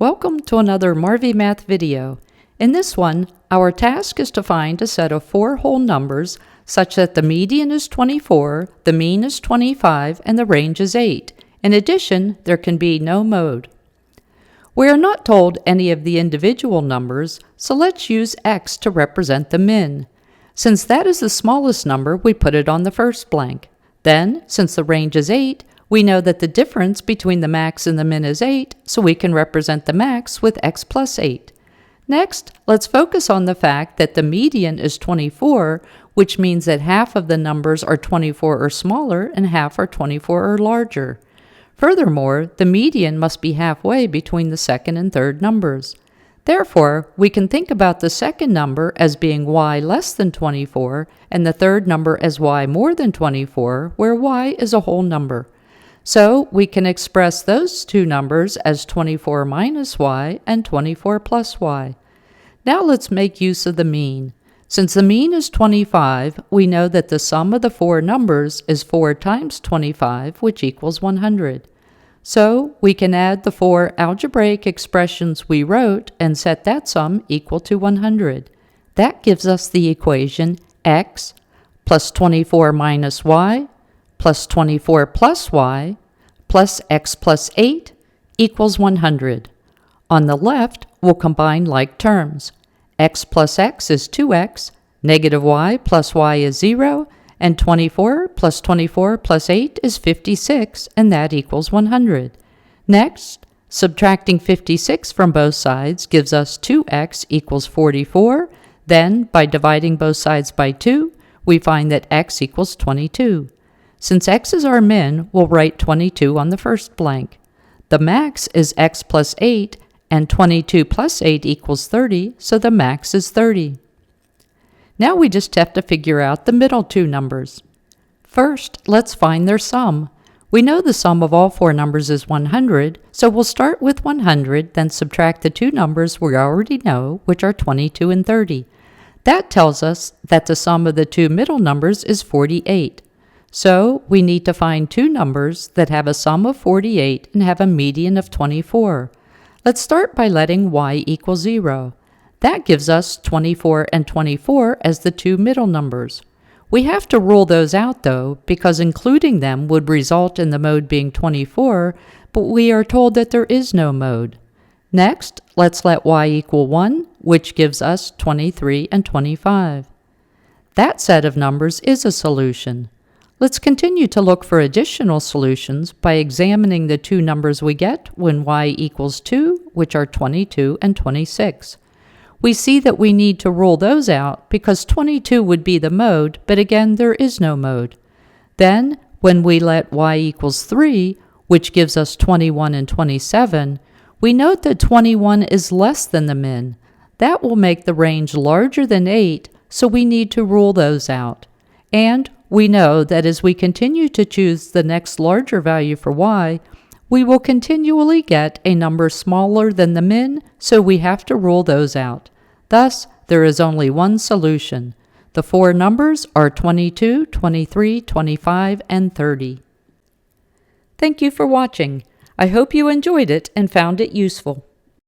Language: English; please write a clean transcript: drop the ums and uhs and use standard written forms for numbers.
Welcome to another Marvy Math video. In this one, our task is to find a set of 4 whole numbers such that the median is 24, the mean is 25, and the range is 8. In addition, there can be no mode. We are not told any of the individual numbers, so let's use x to represent the min. Since that is the smallest number, we put it on the first blank. Then, since the range is 8, we know that the difference between the max and the min is 8, so we can represent the max with x plus 8. Next, let's focus on the fact that the median is 24, which means that half of the numbers are 24 or smaller and half are 24 or larger. Furthermore, the median must be halfway between the second and third numbers. Therefore, we can think about the second number as being y less than 24 and the third number as y more than 24, where y is a whole number. So we can express those two numbers as 24 minus y and 24 plus y. Now let's make use of the mean. Since the mean is 25, we know that the sum of the 4 numbers is 4 times 25, which equals 100. So we can add the 4 algebraic expressions we wrote and set that sum equal to 100. That gives us the equation x plus 24 minus y plus 24 plus y plus x plus 8 equals 100. On the left, we'll combine like terms. X plus x is 2x, negative y plus y is 0, and 24 plus 24 plus 8 is 56, and that equals 100. Next, subtracting 56 from both sides gives us 2x equals 44. Then, by dividing both sides by 2, we find that x equals 22. Since x is our min, we'll write 22 on the first blank. The max is x plus 8, and 22 plus 8 equals 30, so the max is 30. Now we just have to figure out the middle two numbers. First, let's find their sum. We know the sum of all 4 numbers is 100, so we'll start with 100, then subtract the two numbers we already know, which are 22 and 30. That tells us that the sum of the two middle numbers is 48. So we need to find two numbers that have a sum of 48 and have a median of 24. Let's start by letting y equal 0. That gives us 24 and 24 as the two middle numbers. We have to rule those out though, because including them would result in the mode being 24, but we are told that there is no mode. Next, let's let y equal 1, which gives us 23 and 25. That set of numbers is a solution. Let's continue to look for additional solutions by examining the two numbers we get when y equals 2, which are 22 and 26. We see that we need to rule those out because 22 would be the mode, but again, there is no mode. Then, when we let y equals 3, which gives us 21 and 27, we note that 21 is less than the min. That will make the range larger than 8, so we need to rule those out. And we know that as we continue to choose the next larger value for y, we will continually get a number smaller than the min, so we have to rule those out. Thus, there is only one solution. The 4 numbers are 22, 23, 25, and 30. Thank you for watching. I hope you enjoyed it and found it useful.